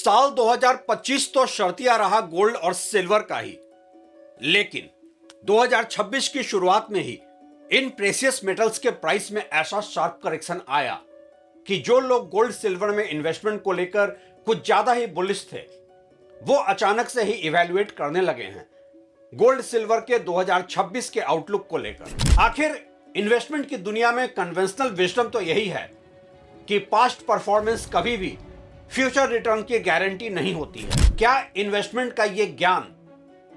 साल 2025 तो शर्तिया रहा गोल्ड और सिल्वर का ही, लेकिन 2026 की शुरुआत में ही इन प्रेशियस मेटल्स के प्राइस में ऐसा शार्प करेक्शन आया कि जो लोग गोल्ड सिल्वर में इन्वेस्टमेंट को लेकर कुछ ज्यादा ही बुलिश थे, वो अचानक से ही इवैल्यूएट करने लगे हैं गोल्ड सिल्वर के 2026 के आउटलुक को लेकर। आखिर इन्वेस्टमेंट की दुनिया में कन्वेंशनल विजडम तो यही है कि पास्ट परफॉर्मेंस कभी भी फ्यूचर रिटर्न की गारंटी नहीं होती है। क्या इन्वेस्टमेंट का यह ज्ञान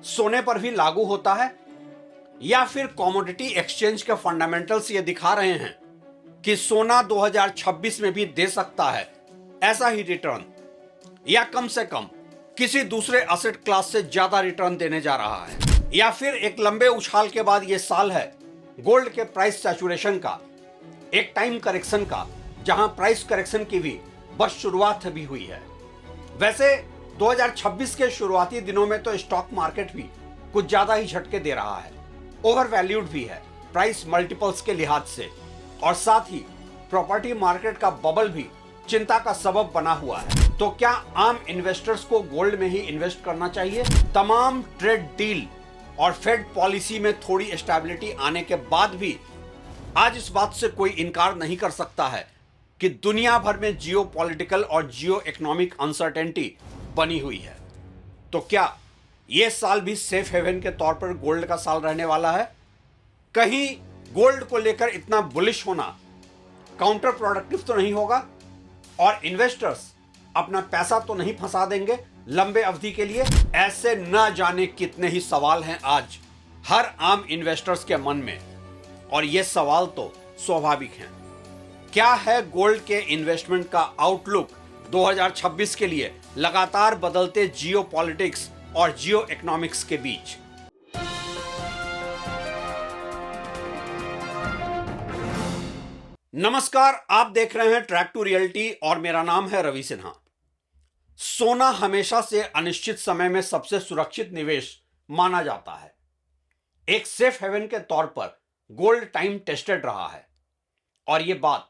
सोने पर भी लागू होता है, या फिर कमोडिटी एक्सचेंज के फंडामेंटल्स ये दिखा रहे हैं कि सोना 2026 में भी दे सकता है ऐसा ही रिटर्न, या कम से कम किसी दूसरे एसेट क्लास से ज्यादा रिटर्न देने जा रहा है, या फिर एक लंबे उछाल के बाद यह साल है गोल्ड के प्राइस सैचुरेशन का, एक टाइम करेक्शन का, जहां प्राइस करेक्शन की भी बस शुरुआत भी हुई है। वैसे 2026 के शुरुआती दिनों में तो स्टॉक मार्केट भी कुछ ज्यादा ही झटके दे रहा है, ओवर वैल्यूड भी है प्राइस मल्टीपल्स के लिहाज से, और साथ ही प्रॉपर्टी मार्केट का बबल भी चिंता का सबब बना हुआ है। तो क्या आम इन्वेस्टर्स को गोल्ड में ही इन्वेस्ट करना चाहिए? तमाम ट्रेड डील और फेड पॉलिसी में थोड़ी स्टेबिलिटी आने के बाद भी आज इस बात से कोई इनकार नहीं कर सकता है कि दुनिया भर में जियो पॉलिटिकल और जियो इकोनॉमिक अनसर्टेनिटी बनी हुई है। तो क्या यह साल भी सेफ हेवन के तौर पर गोल्ड का साल रहने वाला है? कहीं गोल्ड को लेकर इतना बुलिश होना काउंटर प्रोडक्टिव तो नहीं होगा, और इन्वेस्टर्स अपना पैसा तो नहीं फंसा देंगे लंबे अवधि के लिए? ऐसे न जाने कितने ही सवाल हैं आज हर आम इन्वेस्टर्स के मन में, और ये सवाल तो स्वाभाविक हैं। क्या है गोल्ड के इन्वेस्टमेंट का आउटलुक 2026 के लिए लगातार बदलते जियो पॉलिटिक्स और जियो इकोनॉमिक्स के बीच? नमस्कार, आप देख रहे हैं ट्रैक टू रियलिटी और मेरा नाम है रवि सिन्हा। सोना हमेशा से अनिश्चित समय में सबसे सुरक्षित निवेश माना जाता है। एक सेफ हेवन के तौर पर गोल्ड टाइम टेस्टेड रहा है, और यह बात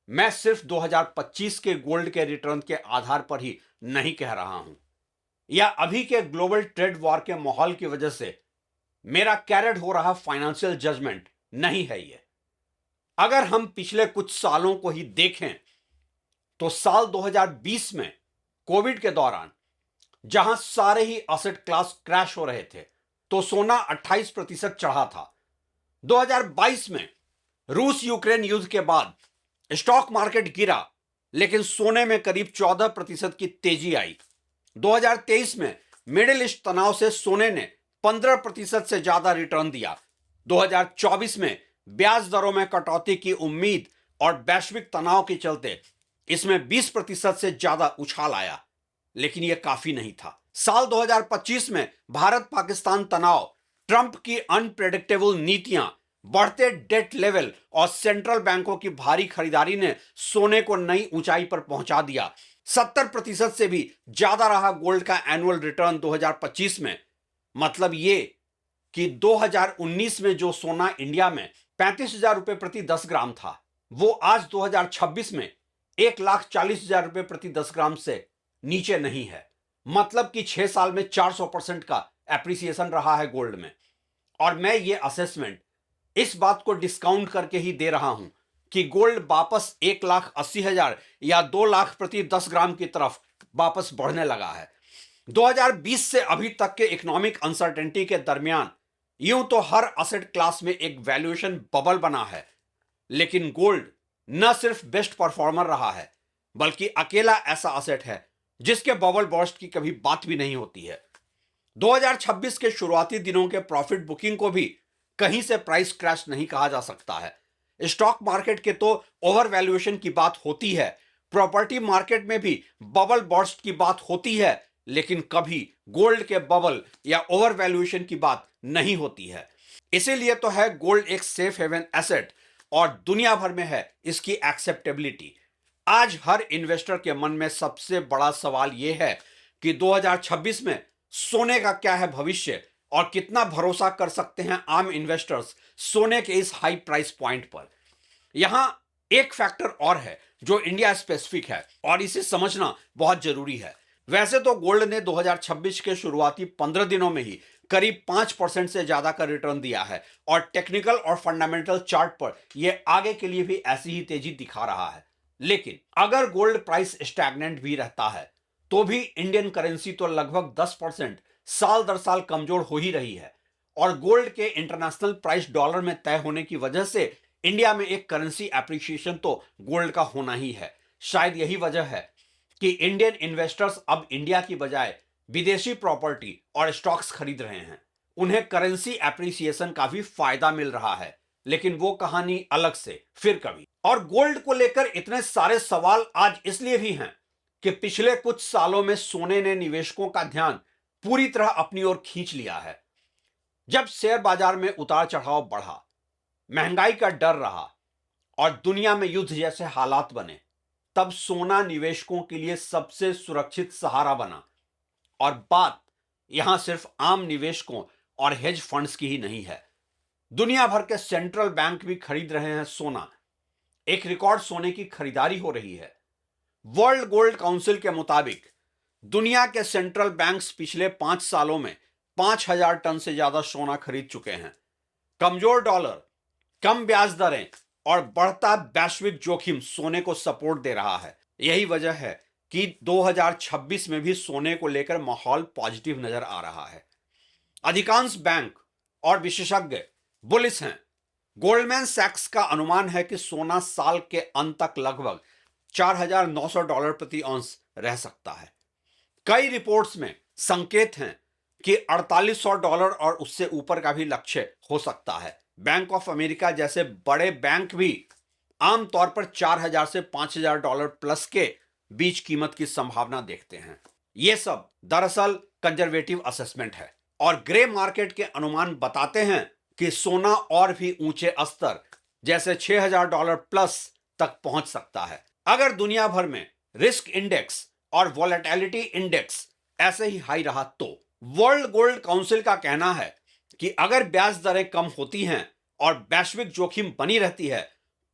मैं सिर्फ 2025 के गोल्ड के रिटर्न के आधार पर ही नहीं कह रहा हूं, या अभी के ग्लोबल ट्रेड वॉर के माहौल की वजह से मेरा कैरिड हो रहा फाइनेंशियल जजमेंट नहीं है ये। अगर हम पिछले कुछ सालों को ही देखें तो साल 2020 में कोविड के दौरान जहां सारे ही एसेट क्लास क्रैश हो रहे थे, तो सोना 28% चढ़ा था। 2022 में रूस यूक्रेन युद्ध के बाद स्टॉक मार्केट गिरा, लेकिन सोने में करीब 14% की तेजी आई। 2023 में मिडिल ईस्ट तनाव से सोने ने 15% से ज्यादा रिटर्न दिया। 2024 में ब्याज दरों में कटौती की उम्मीद और वैश्विक तनाव के चलते इसमें 20% से ज्यादा उछाल आया, लेकिन यह काफी नहीं था। साल 2025 में भारत पाकिस्तान तनाव, ट्रंप की अनप्रेडिक्टेबल नीतियां, बढ़ते डेट लेवल और सेंट्रल बैंकों की भारी खरीदारी ने सोने को नई ऊंचाई पर पहुंचा दिया। 70% से भी ज्यादा रहा गोल्ड का एनुअल रिटर्न 2025 में। मतलब ये कि 2019 में जो सोना इंडिया में 35,000 रुपए प्रति 10 ग्राम था, वो आज 2026 में 1,40,000 रुपए प्रति 10 ग्राम से नीचे नहीं है। मतलब कि 6 साल में 400% का एप्रिसिएशन रहा है गोल्ड में। और मैं ये असेसमेंट इस बात को डिस्काउंट करके ही दे रहा हूं कि गोल्ड वापस 1,80,000 या 2 लाख प्रति 10 ग्राम की तरफ वापस बढ़ने लगा है। 2020 से अभी तक के इकोनॉमिक अनसर्टेनिटी के दरमियान यूं तो हर एसेट क्लास में एक वैल्यूएशन बबल बना है, लेकिन गोल्ड न सिर्फ बेस्ट परफॉर्मर रहा है, बल्कि अकेला ऐसा एसेट है जिसके बबल बर्स्ट की कभी बात भी नहीं होती है। 2026 के शुरुआती दिनों के प्रॉफिट बुकिंग को भी कहीं से प्राइस क्रैश नहीं कहा जा सकता है। स्टॉक मार्केट के तो ओवर वैल्यूएशन की बात होती है, प्रॉपर्टी मार्केट में भी बबल बर्स्ट की बात होती है, लेकिन कभी गोल्ड के बबल या ओवर वैल्यूएशन की बात नहीं होती है। इसीलिए तो है गोल्ड एक सेफ हेवन एसेट, और दुनिया भर में है इसकी एक्सेप्टेबिलिटी। आज हर इन्वेस्टर के मन में सबसे बड़ा सवाल यह है कि 2026 में सोने का क्या है भविष्य, और कितना भरोसा कर सकते हैं आम इन्वेस्टर्स सोने के इस हाई प्राइस पॉइंट पर। यहां एक फैक्टर और है जो इंडिया स्पेसिफिक है, और इसे समझना बहुत जरूरी है। वैसे तो गोल्ड ने 2026 के शुरुआती 15 दिनों में ही करीब 5% से ज्यादा का रिटर्न दिया है और टेक्निकल और फंडामेंटल चार्ट पर यह आगे के लिए भी ऐसी ही तेजी दिखा रहा है। लेकिन अगर गोल्ड प्राइस स्टैग्नेंट भी रहता है तो भी इंडियन करेंसी तो लगभग 10% साल दर साल कमजोर हो ही रही है और गोल्ड के इंटरनेशनल प्राइस डॉलर में तय होने की वजह से इंडिया में एक करेंसी एप्रिसिएशन तो गोल्ड का होना ही है। शायद यही वजह है कि इंडियन इन्वेस्टर्स अब इंडिया की बजाय विदेशी प्रॉपर्टी और स्टॉक्स खरीद रहे हैं। उन्हें करेंसी एप्रिसिएशन का भी फायदा मिल रहा है, लेकिन वो कहानी अलग से फिर कभी। और गोल्ड को लेकर इतने सारे सवाल आज इसलिए भी हैं कि पिछले कुछ सालों में सोने ने निवेशकों का ध्यान पूरी तरह अपनी ओर खींच लिया है। जब शेयर बाजार में उतार चढ़ाव बढ़ा, महंगाई का डर रहा और दुनिया में युद्ध जैसे हालात बने, तब सोना निवेशकों के लिए सबसे सुरक्षित सहारा बना। और बात यहां सिर्फ आम निवेशकों और हेज फंड्स की ही नहीं है। दुनिया भर के सेंट्रल बैंक भी खरीद रहे हैं सोना। एक रिकॉर्ड सोने की खरीदारी हो रही है। वर्ल्ड गोल्ड काउंसिल के मुताबिक दुनिया के सेंट्रल बैंक्स पिछले 5 सालों में 5,000 टन से ज्यादा सोना खरीद चुके हैं। कमजोर डॉलर, कम ब्याज दरें और बढ़ता वैश्विक जोखिम सोने को सपोर्ट दे रहा है। यही वजह है कि 2026 में भी सोने को लेकर माहौल पॉजिटिव नजर आ रहा है। अधिकांश बैंक और विशेषज्ञ बुलिश हैं। गोल्डमैन सैक्स का अनुमान है कि सोना साल के अंत तक लगभग $4,900 प्रति औंस रह सकता है। कई रिपोर्ट्स में संकेत हैं कि $4,800 और उससे ऊपर का भी लक्ष्य हो सकता है। बैंक ऑफ अमेरिका जैसे बड़े बैंक भी आमतौर पर $4,000 से $5,000 प्लस के बीच कीमत की संभावना देखते हैं। यह सब दरअसल कंजर्वेटिव असेसमेंट है और ग्रे मार्केट के अनुमान बताते हैं कि सोना और भी ऊंचे स्तर जैसे $6,000 प्लस तक पहुंच सकता है अगर दुनिया भर में रिस्क इंडेक्स और वॉलेटिलिटी इंडेक्स ऐसे ही हाई रहा तो। वर्ल्ड गोल्ड काउंसिल का कहना है कि अगर ब्याज दरें कम होती हैं और वैश्विक जोखिम बनी रहती है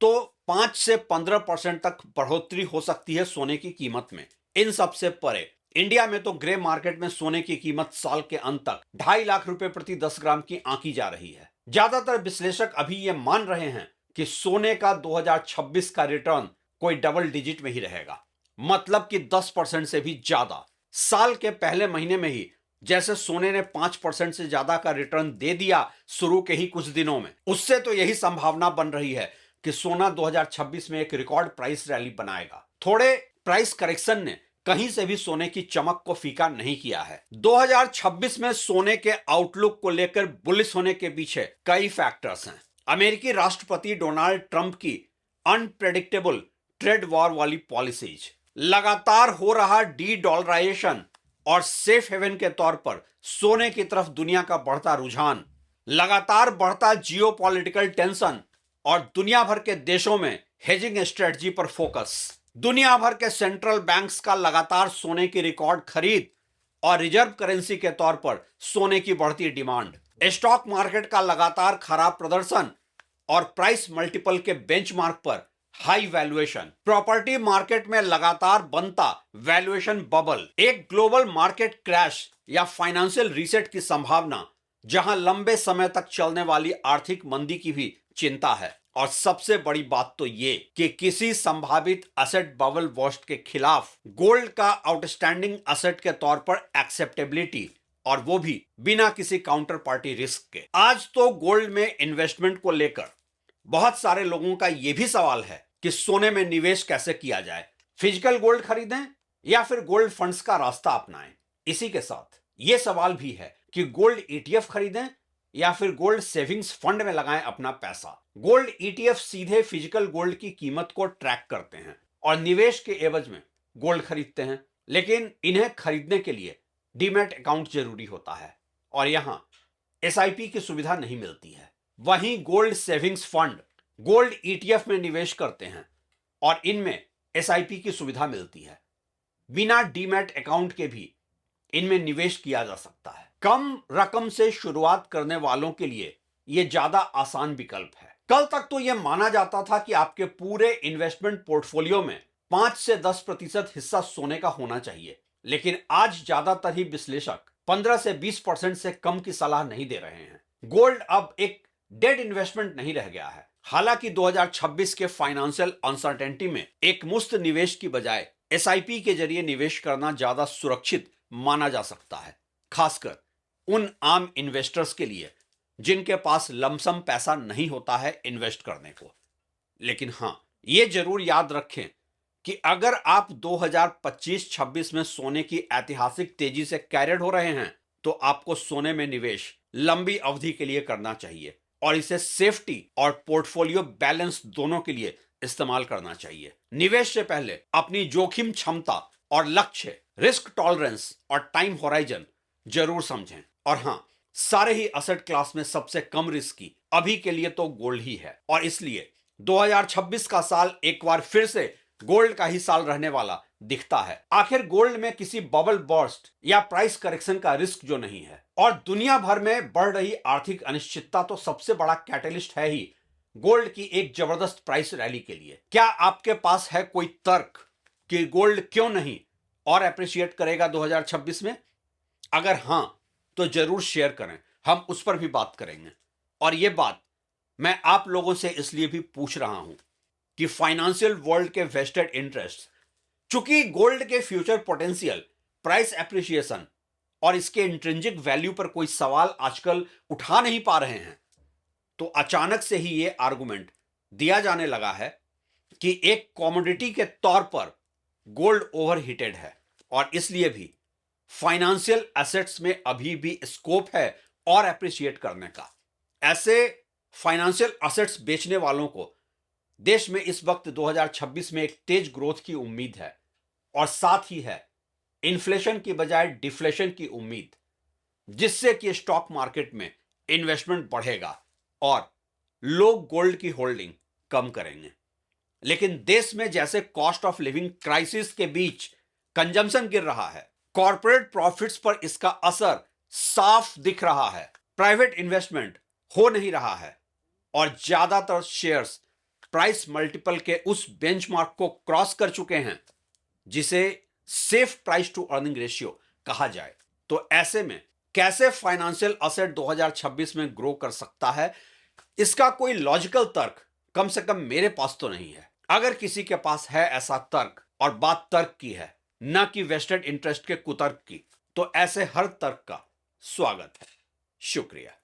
तो 5 से 15% तक बढ़ोतरी हो सकती है सोने की कीमत में। इन सबसे परे इंडिया में तो ग्रे मार्केट में सोने की कीमत साल के अंत तक 2.5 लाख रुपए प्रति 10 ग्राम की आंकी जा रही है। ज्यादातर विश्लेषक अभी यह मान रहे हैं कि सोने का 2026 का रिटर्न कोई डबल डिजिट में ही रहेगा, मतलब कि 10% से भी ज्यादा। साल के पहले महीने में ही जैसे सोने ने 5% से ज्यादा का रिटर्न दे दिया शुरू के ही कुछ दिनों में, उससे तो यही संभावना बन रही है कि सोना 2026 में एक रिकॉर्ड प्राइस रैली बनाएगा। थोड़े प्राइस करेक्शन ने कहीं से भी सोने की चमक को फीका नहीं किया है। 2026 में सोने के आउटलुक को लेकर बुलिश होने के पीछे कई फैक्टर्स हैं। अमेरिकी राष्ट्रपति डोनाल्ड ट्रंप की अनप्रेडिक्टेबल ट्रेड वॉर वाली पॉलिसीज, लगातार हो रहा डी डॉलराइजेशन और सेफ हेवन के तौर पर सोने की तरफ दुनिया का बढ़ता रुझान, लगातार बढ़ता जियोपॉलिटिकल टेंशन और दुनिया भर के देशों में हेजिंग स्ट्रेटजी पर फोकस, दुनिया भर के सेंट्रल बैंक्स का लगातार सोने की रिकॉर्ड खरीद और रिजर्व करेंसी के तौर पर सोने की बढ़ती डिमांड, स्टॉक मार्केट का लगातार खराब प्रदर्शन और प्राइस मल्टीपल के बेंचमार्क पर हाई वैल्यूएशन, प्रॉपर्टी मार्केट में लगातार बनता वैल्यूएशन बबल, एक ग्लोबल मार्केट क्रैश या फाइनेंशियल रीसेट की संभावना, जहां लंबे समय तक चलने वाली आर्थिक मंदी की भी चिंता है। और सबसे बड़ी बात तो ये कि किसी संभावित एसेट बबल बस्ट के खिलाफ गोल्ड का आउटस्टैंडिंग एसेट के तौर पर एक्सेप्टेबिलिटी, और वो भी बिना किसी काउंटर पार्टी रिस्क के। आज तो गोल्ड में इन्वेस्टमेंट को लेकर बहुत सारे लोगों का यह भी सवाल है कि सोने में निवेश कैसे किया जाए, फिजिकल गोल्ड खरीदें या फिर गोल्ड फंड्स का रास्ता अपनाएं। इसी के साथ यह सवाल भी है कि गोल्ड ईटीएफ खरीदें या फिर गोल्ड सेविंग्स फंड में लगाएं अपना पैसा। गोल्ड ईटीएफ सीधे फिजिकल गोल्ड की कीमत को ट्रैक करते हैं और निवेश के एवज में गोल्ड खरीदते हैं, लेकिन इन्हें खरीदने के लिए डीमैट अकाउंट जरूरी होता है और यहां एसआईपी की सुविधा नहीं मिलती है। वहीं gold savings fund gold ETF में निवेश करते हैं और इनमें एसआईपी की सुविधा मिलती है। बिना डीमैट अकाउंट के भी इनमें निवेश किया जा सकता है। कम रकम से शुरुआत करने वालों के लिए यह ज्यादा आसान विकल्प है। कल तक तो यह माना जाता था कि आपके पूरे इन्वेस्टमेंट पोर्टफोलियो में 5 से 10% हिस्सा सोने का होना चाहिए, लेकिन आज ज्यादातर ही विश्लेषक 15 से 20% से कम की सलाह नहीं दे रहे हैं। गोल्ड अब एक डेड इन्वेस्टमेंट नहीं रह गया है। हालांकि 2026 के फाइनेंशियल अनसर्टेनिटी में एक मुफ्त निवेश की बजाय एसआईपी के जरिए निवेश करना ज्यादा सुरक्षित माना जा सकता है, खासकर उन आम इन्वेस्टर्स के लिए जिनके पास लमसम पैसा नहीं होता है इन्वेस्ट करने को। लेकिन हां, यह जरूर याद रखें कि अगर आप 2025-26 में सोने की ऐतिहासिक तेजी से कैरियड हो रहे हैं तो आपको सोने में निवेश लंबी अवधि के लिए करना चाहिए और इसे सेफ्टी और पोर्टफोलियो बैलेंस दोनों के लिए इस्तेमाल करना चाहिए। निवेश से पहले अपनी जोखिम क्षमता और लक्ष्य, रिस्क टॉलरेंस और टाइम होराइजन जरूर समझें। और हां, सारे ही असेट क्लास में सबसे कम रिस्की अभी के लिए तो गोल्ड ही है और इसलिए 2026 का साल एक बार फिर से गोल्ड का ही साल रहने वाला दिखता है। आखिर गोल्ड में किसी बबल बर्स्ट या प्राइस करेक्शन का रिस्क जो नहीं है और दुनिया भर में बढ़ रही आर्थिक अनिश्चितता तो सबसे बड़ा कैटलिस्ट है ही गोल्ड की एक जबरदस्त प्राइस रैली के लिए। क्या आपके पास है कोई तर्क कि गोल्ड क्यों नहीं और अप्रिशिएट करेगा 2026 में? अगर हां तो जरूर शेयर करें, हम उस पर भी बात करेंगे। और यह बात मैं आप लोगों से इसलिए भी पूछ रहा हूं कि फाइनेंशियल वर्ल्ड के वेस्टेड इंटरेस्ट, चूंकि गोल्ड के फ्यूचर पोटेंशियल, प्राइस एप्रिसिएशन और इसके इंट्रिंसिक वैल्यू पर कोई सवाल आजकल उठा नहीं पा रहे हैं, तो अचानक से ही यह आर्गुमेंट दिया जाने लगा है कि एक कॉमोडिटी के तौर पर गोल्ड ओवरहीटेड है और इसलिए भी फाइनेंशियल एसेट्स में अभी भी स्कोप है और एप्रिशिएट करने का। ऐसे फाइनेंशियल एसेट्स बेचने वालों को देश में इस वक्त 2026 में एक तेज ग्रोथ की उम्मीद है और साथ ही है इन्फ्लेशन की बजाय डिफ्लेशन की उम्मीद, जिससे कि स्टॉक मार्केट में इन्वेस्टमेंट बढ़ेगा और लोग गोल्ड की होल्डिंग कम करेंगे। लेकिन देश में जैसे कॉस्ट ऑफ लिविंग क्राइसिस के बीच कंजम्पशन गिर रहा है, कॉर्पोरेट प्रॉफिट्स पर इसका असर साफ दिख रहा है, प्राइवेट इन्वेस्टमेंट हो नहीं रहा है और ज्यादातर शेयर्स प्राइस मल्टीपल के उस बेंचमार्क को क्रॉस कर चुके हैं जिसे safe price to earning ratio कहा जाए। तो ऐसे में कैसे फाइनेंशियल एसेट 2026 में ग्रो कर सकता है, इसका कोई लॉजिकल तर्क कम से कम मेरे पास तो नहीं है। अगर किसी के पास है ऐसा तर्क और बात तर्क की है, न कि वेस्टेड इंटरेस्ट के कुतर्क की, तो ऐसे हर तर्क का स्वागत है। शुक्रिया।